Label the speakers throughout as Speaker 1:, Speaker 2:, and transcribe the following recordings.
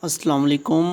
Speaker 1: अस्सलाम वालेकुम।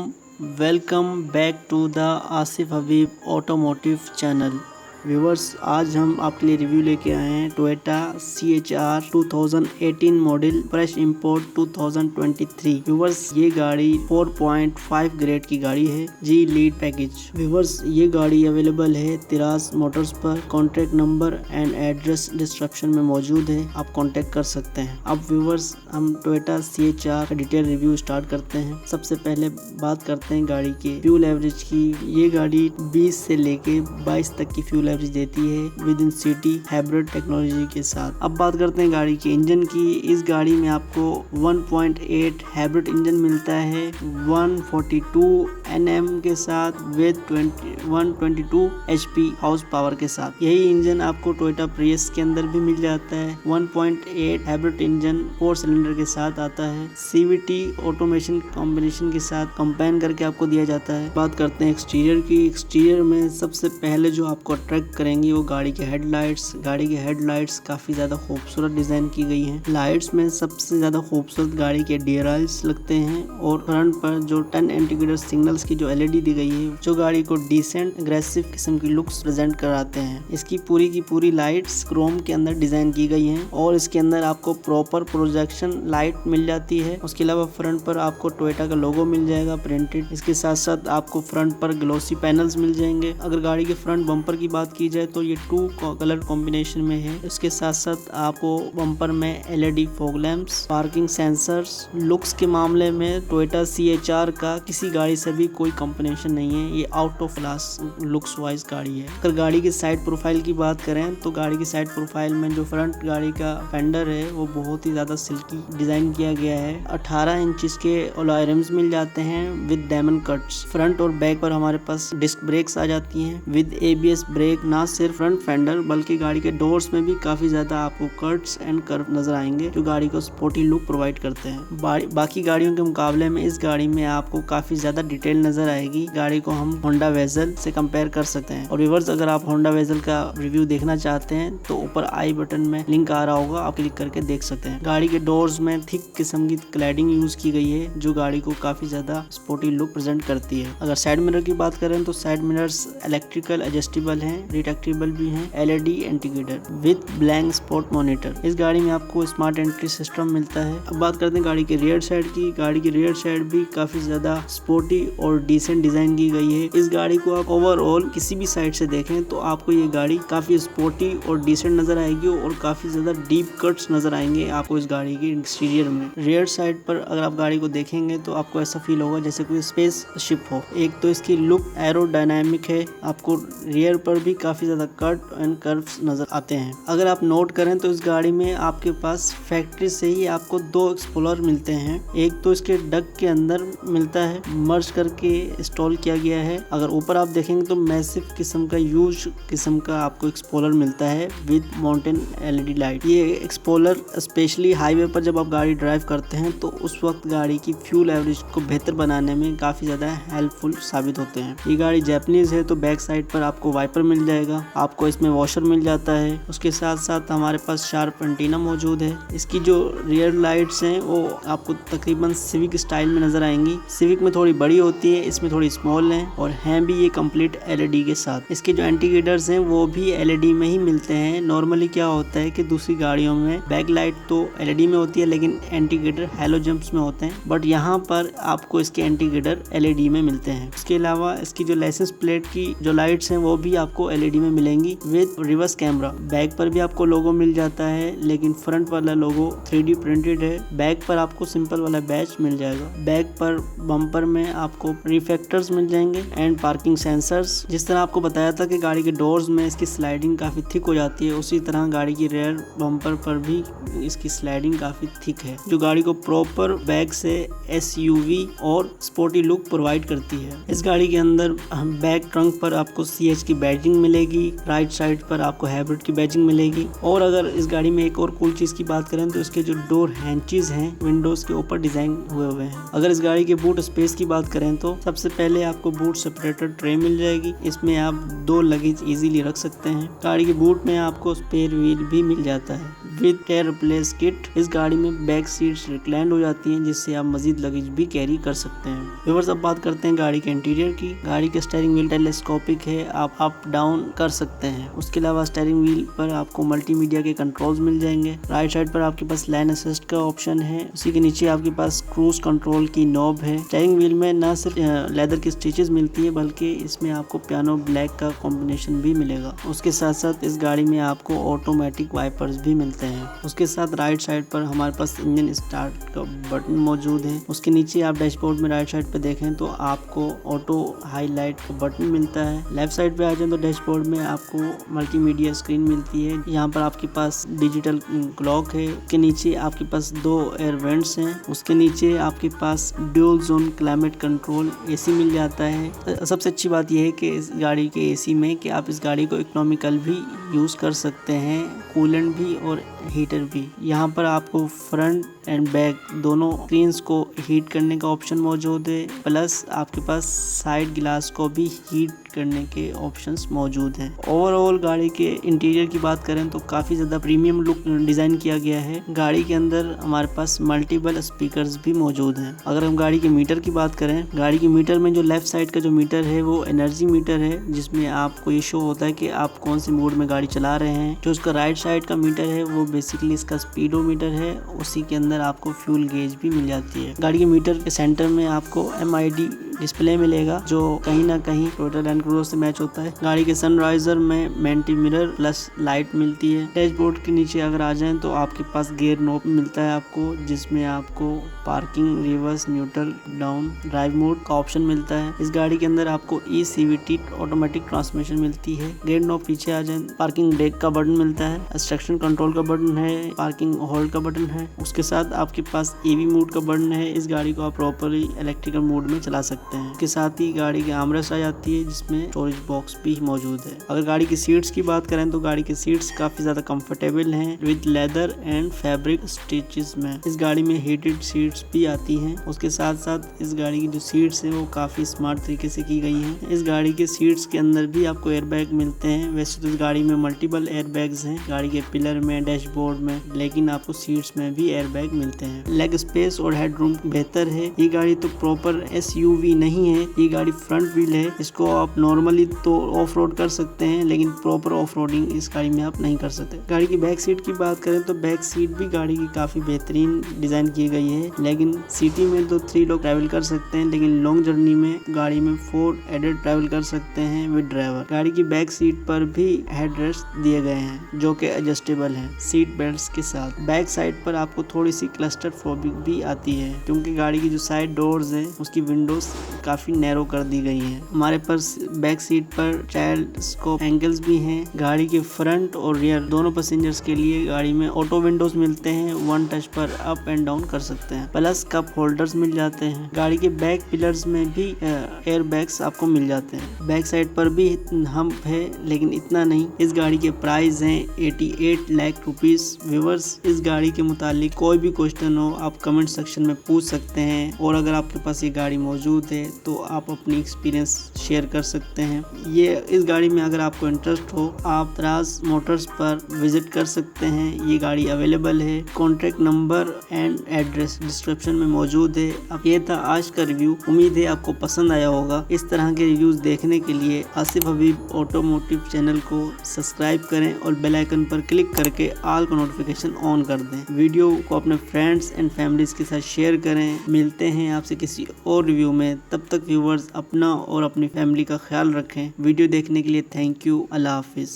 Speaker 1: Welcome back to the Asif Habib automotive channel. Viewers, आज हम आपके लिए रिव्यू लेके आए हैं Toyota CHR 2018 model fresh import 2023। Viewers, ये गाड़ी 4.5 ग्रेड की गाड़ी है जी लीड पैकेज। व्यूवर्स, ये गाड़ी अवेलेबल है तिरास मोटर्स पर। Contact number and address description में मौजूद है, आप कॉन्टैक्ट कर सकते हैं। अब व्यूवर्स, हम टोयोटा CHR का डिटेल रिव्यू स्टार्ट करते हैं। सबसे पहले बात करते हैं गाड़ी के फ्यूल एवरेज की। ये गाड़ी 20 से लेके 22 तक की फ्यूल एवरेज देती है with in city hybrid technology के साथ। अब बात करते हैं गाड़ी के इंजन की। इस गाड़ी में आपको 1.8 हाइब्रिड इंजन मिलता है 142 Nm के साथ विद 122 HP हाउस पावर के साथ। यही इंजन आपको टोयोटा प्रियस के अंदर भी मिल जाता है। 1.8 हाइब्रिड इंजन 4 सिलेंडर के साथ आता है। CVT ऑटोमेशन कॉम्बिनेशन के साथ कंबाइन करके आपको दिया जाता है। बात करते हैं एक्सटीरियर की। एक्सटीरियर में सबसे पहले जो आपको अट्रैक्ट करेंगी वो गाड़ी के हेडलाइट्स। गाड़ी के हेडलाइट्स काफी ज्यादा खूबसूरत डिजाइन की गई हैं। लाइट्स में सबसे ज्यादा खूबसूरत गाड़ी के DRLs लगते हैं और फ्रंट पर जो 10 इंडिकेटर सिग्नल्स की जो LED दी गई है, जो गाड़ी को डिसेंट अग्रेसिव किस्म की लुक्स प्रेजेंट कराते हैं। इसकी पूरी की पूरी लाइट्स क्रोम के अंदर डिजाइन की गई हैं और इसके अंदर आपको प्रॉपर प्रोजेक्शन लाइट मिल जाती है। उसके अलावा फ्रंट पर आपको टोयोटा का लोगो मिल जाएगा प्रिंटेड। इसके साथ साथ आपको फ्रंट पर ग्लोसी पैनल्स मिल जाएंगे। अगर गाड़ी के फ्रंट बम्पर की बात की जाए तो ये 2 कलर कॉम्बिनेशन में है। इसके साथ साथ आपको बम्पर में LED fog lamps, parking sensors. Looks के मामले में टोयोटा CHR का किसी गाड़ी से भी कोई कॉम्बिनेशन नहीं है। ये out of class looks wise गाड़ी है। अगर गाड़ी की साइड प्रोफाइल की बात करें तो गाड़ी की साइड प्रोफाइल में जो फ्रंट गाड़ी का फेंडर है वो बहुत ही ज्यादा सिल्की डिजाइन किया गया है। 18 इंच के अलॉय रिम्स मिल जाते हैं विद डायमंड कट्स। फ्रंट और बैक पर हमारे पास डिस्क ब्रेक्स आ जाती हैं विद ABS ब्रेक। ना सिर्फ फ्रंट फेंडर बल्कि गाड़ी के डोर्स में भी काफी ज्यादा आपको कट्स एंड कर्व नजर आएंगे जो गाड़ी को स्पोर्टी लुक प्रोवाइड करते हैं। बाकी गाड़ियों के मुकाबले में इस गाड़ी में आपको काफी ज्यादा डिटेल नजर आएगी। गाड़ी को हम होंडा वेजल से कंपेयर कर सकते हैं। और व्यूअर्स, अगर आप होंडा वेजल का रिव्यू देखना चाहते हैं तो ऊपर आई बटन में लिंक आ रहा होगा, आप क्लिक करके देख सकते हैं। गाड़ी के डोर्स में थिक किस्म की क्लैडिंग यूज की गई है जो गाड़ी को काफी ज्यादा स्पोर्टी लुक प्रेजेंट करती है। अगर साइड मिरर की बात करें तो साइड मिरर्स इलेक्ट्रिकल एडजस्टेबल हैं, रिट्रैक्टेबल भी हैं, LED indicator with blank spot monitor. इस गाड़ी में आपको स्मार्ट एंट्री सिस्टम मिलता है। अब बात करते हैं गाड़ी के रियर साइड की। गाड़ी की रियर साइड भी काफी ज्यादा स्पोर्टी और डिसेंट डिजाइन की गई है। इस गाड़ी को आप ओवरऑल किसी भी साइड से देखें तो आपको ये गाड़ी काफी स्पोर्टी और डिसेंट नजर आएगी और काफी ज्यादा डीप कट्स नजर आएंगे आपको इस गाड़ी के एक्सटीरियर में। रियर साइड पर अगर आप गाड़ी को देखेंगे तो आपको ऐसा फील होगा जैसे कोई स्पेस शिप हो। एक तो इसकी लुक एरोडायनामिक है, आपको रियर पर भी काफी ज्यादा कट एंड कर्व्स नजर आते हैं। अगर आप नोट करें तो इस गाड़ी में आपके पास फैक्ट्री से ही आपको 2 एक्सप्लोरर मिलते हैं। एक तो इसके डक के अंदर मिलता है, मर्ज करके इंस्टॉल किया गया है। अगर ऊपर आप देखेंगे तो मैसिव किस्म का यूज किस्म का आपको एक्सप्लोरर मिलता है विद माउंटेन LED लाइट। ये एक्सप्लोरर स्पेशली हाईवे पर जब आप गाड़ी ड्राइव करते हैं तो उस वक्त गाड़ी की फ्यूल एवरेज को बेहतर बनाने में काफी ज्यादा हेल्पफुल साबित होते हैं। ये गाड़ी जैपनीज है तो बैक साइड पर आपको वाइपर मिल जाएगा, आपको इसमें वॉशर मिल जाता है। उसके साथ साथ हमारे पास शार्प एंटीना मौजूद है। इसकी जो रियर लाइट्स हैं वो आपको तकरीबन सिविक स्टाइल में नजर आएंगी। सिविक में थोड़ी बड़ी होती है, इसमें थोड़ी स्मॉल है और हैं भी ये कंप्लीट LED के साथ। इसके जो इंडिकेटर्स हैं वो भी LED में ही मिलते हैं। नॉर्मली क्या होता है कि दूसरी गाड़ियों में बैक लाइट तो LED में होती है लेकिन इंडिकेटर हैलोजन्स में होते हैं, बट यहाँ पर आपको इसके इंडिकेटर LED में मिलते हैं। इसके अलावा इसकी जो लाइसेंस प्लेट की जो लाइट्स हैं वो भी आपको LED में मिलेंगी विद रिवर्स कैमरा। बैक पर भी आपको लोगो मिल जाता है लेकिन फ्रंट वाला लोगो 3D प्रिंटेड है। बैक पर आपको सिंपल वाला बैच मिल जाएगा। बैक पर बम्पर में आपको रिफ्लेक्टर्स मिल जाएंगे एंड पार्किंग सेंसर्स। जिस तरह आपको बताया था कि गाड़ी के डोर्स में इसकी स्लाइडिंग काफी थिक हो जाती है, उसी तरह गाड़ी की रियर बम्पर पर भी इसकी स्लाइडिंग काफी थिक है जो गाड़ी को प्रॉपर बैक से SUV और स्पोर्टी लुक प्रोवाइड करती है। इस गाड़ी के अंदर बैक ट्रंक पर आपको CH की बैजिंग मिलेगी। राइट साइड पर आपको हाइब्रिड की बैजिंग मिलेगी। और अगर इस गाड़ी में एक और कूल चीज की बात करें तो इसके जो डोर हैंचेस हैं विंडोज के ऊपर डिजाइन हुए हैं। अगर इस गाड़ी के बूट स्पेस की बात करें तो सबसे पहले आपको बूट सेपरेटर ट्रे मिल जाएगी। इसमें आप 2 लगेज इजीली रख सकते हैं। गाड़ी के बूट में आपको स्पेयर व्हील भी मिल जाता है विद टायर रिप्लेस किट। इस गाड़ी में बैक सीट्स रिक्लाइंड हो जाती हैं जिससे आप मजीद लगेज भी कैरी कर सकते हैं। व्यूअर्स, अब बात करते हैं गाड़ी के इंटीरियर की। गाड़ी का स्टीयरिंग व्हील टेलीस्कोपिक है, आप अप डाउन कर सकते हैं। उसके अलावा स्टीयरिंग व्हील पर आपको मल्टीमीडिया के कंट्रोल्स मिल जाएंगे। राइट साइड पर आपके पास लाइन असिस्ट का ऑप्शन है। उसी के नीचे आपके पास क्रूज कंट्रोल की नॉब है। स्टीयरिंग व्हील में न सिर्फ लेदर की स्टिचेस मिलती है बल्कि इसमें आपको पियानो ब्लैक का कॉम्बिनेशन भी मिलेगा। उसके साथ साथ इस गाड़ी में आपको ऑटोमेटिक वाइपर्स भी मिलते हैं। उसके साथ राइट साइड पर हमारे पास इंजन स्टार्ट का बटन मौजूद है। उसके नीचे आप डैशबोर्ड में राइट साइड पे देखें तो आपको ऑटो हाईलाइट का बटन मिलता है। लेफ्ट साइड पे आ जाए तो डैशबोर्ड में आपको मल्टीमीडिया स्क्रीन मिलती है। यहाँ पर आपके पास डिजिटल क्लॉक है। उसके नीचे आपके पास 2 एयर वेंट्स हैं। उसके नीचे आपके पास dual zone climate control AC मिल जाता है। सबसे अच्छी बात यह है कि इस गाड़ी के एसी में कि आप इस गाड़ी को इकोनॉमिकल भी यूज कर सकते हैं, कूलेंट भी और हीटर भी। यहाँ पर आपको फ्रंट एंड बैक दोनों स्क्रीन्स को हीट करने का ऑप्शन मौजूद है। प्लस आपके पास साइड ग्लास को भी हीट करने के ऑप्शंस मौजूद हैं। ओवरऑल गाड़ी के इंटीरियर की बात करें तो काफ़ी ज़्यादा प्रीमियम लुक डिज़ाइन किया गया है। गाड़ी के अंदर हमारे पास मल्टीपल स्पीकर्स भी मौजूद हैं। अगर हम गाड़ी के मीटर की बात करें, गाड़ी के मीटर में जो लेफ्ट साइड का जो मीटर है वो एनर्जी मीटर है, जिसमें आपको ये शो होता है कि आप कौन से मोड में गाड़ी चला रहे हैं। जो उसका राइट साइड का मीटर है वो बेसिकली इसका स्पीडोमीटर है। उसी के अंदर आपको फ्यूल गेज भी मिल जाती है। गाड़ी के मीटर के सेंटर में आपको MID डिस्प्ले मिलेगा जो कहीं ना कहीं टोयोटा लैंड क्रूजर से मैच होता है। गाड़ी के सनराइजर में मेंटी मिरर प्लस लाइट मिलती है। डैशबोर्ड के नीचे अगर आ जाएं तो आपके पास गियर नॉब मिलता है आपको, जिसमें आपको parking, reverse, neutral, down, drive mode का ऑप्शन मिलता है। इस गाड़ी के अंदर आपको ECVT ऑटोमेटिक ट्रांसमिशन मिलती है। गियर नॉब पीछे आ जाए, पार्किंग ब्रेक का बटन मिलता है, एक्सट्रैक्शन कंट्रोल का बटन है, पार्किंग होल्ड का बटन है। उसके साथ आपके पास EV मोड का बटन है। इस गाड़ी को आप प्रॉपरली इलेक्ट्रिकल मोड में चला सकते हैं। इसके साथ ही गाड़ी की आर्मरेस्ट आ जाती है जिसमें स्टोरेज बॉक्स भी मौजूद है। अगर गाड़ी की सीट्स की बात करें तो गाड़ी की सीट्स काफी ज्यादा कंफर्टेबल हैं with leather and fabric stitches में। इस गाड़ी में हीटेड सीट्स भी आती हैं। उसके साथ साथ इस गाड़ी की जो सीट्स हैं वो काफी स्मार्ट तरीके से की गई हैं। इस गाड़ी के सीट्स के अंदर भी आपको एयरबैग मिलते हैं। वैसे तो इस गाड़ी में मल्टीपल एयरबैग्स हैं गाड़ी के पिलर में, डैशबोर्ड में, लेकिन आपको सीट्स में भी एयरबैग मिलते हैं। लेग स्पेस और हेडरूम बेहतर है। ये गाड़ी तो प्रॉपर SUV नहीं है, ये गाड़ी फ्रंट व्हील है। इसको आप नॉर्मली तो ऑफ रोड कर सकते हैं लेकिन प्रॉपर ऑफ रोडिंग इस गाड़ी में आप नहीं कर सकते। गाड़ी की बैक सीट की बात करें तो बैक सीट भी गाड़ी की काफी बेहतरीन डिजाइन की गई है। लेकिन सिटी में तो 3 लोग ट्रैवल कर सकते हैं, लेकिन लॉन्ग जर्नी में गाड़ी में 4 एडल्ट ट्रैवल कर सकते हैं विद ड्राइवर। गाड़ी की बैक सीट पर भी हेडरेस्ट दिए गए हैं जो कि एडजस्टेबल हैं सीट बेल्ट के साथ। बैक साइड पर आपको थोड़ी सी क्लस्टरफोबिक भी आती है क्योंकि गाड़ी की जो साइड डोर्स है उसकी विंडोज काफी नैरो कर दी गई हैं। हमारे पास बैक सीट पर चाइल्ड स्कोप एंगल्स भी हैं। गाड़ी के फ्रंट और रियर दोनों पैसेंजर्स के लिए गाड़ी में ऑटो विंडोज मिलते हैं। 1 टच पर अप एंड डाउन कर सकते हैं। प्लस कप होल्डर्स मिल जाते हैं। गाड़ी के बैक पिलर्स में भी एयर बैग्स आपको मिल जाते हैं। बैक साइड पर भी हम्प है लेकिन इतना नहीं। इस गाड़ी के प्राइस हैं 88 लाख रुपीस। व्यूअर्स, इस गाड़ी के मुतालिक कोई भी क्वेश्चन हो आप कमेंट सेक्शन में पूछ सकते हैं और अगर आपके पास ये गाड़ी मौजूद है तो आप अपनी एक्सपीरियंस शेयर कर सकते हैं। ये इस गाड़ी में अगर आपको इंटरेस्ट हो आप तराज मोटर्स पर विजिट कर सकते हैं। ये गाड़ी अवेलेबल है। Contact number and address description में मौजूद है। अब ये था आज का रिव्यू। उम्मीद है आपको पसंद आया होगा। इस तरह के रिव्यूज देखने के लिए आसिफ हबीब ऑटोमोटिव चैनल को सब्सक्राइब करें और बेल आइकन पर क्लिक करके ऑल का नोटिफिकेशन ऑन कर दें। वीडियो को अपने फ्रेंड्स एंड फैमिलीज के साथ शेयर करें। मिलते हैं आपसे किसी और रिव्यू में। तब तक व्यूवर्स अपना और अपनी फैमिली का ख्याल रखें। वीडियो देखने के लिए थैंक यू। Allah Hafiz.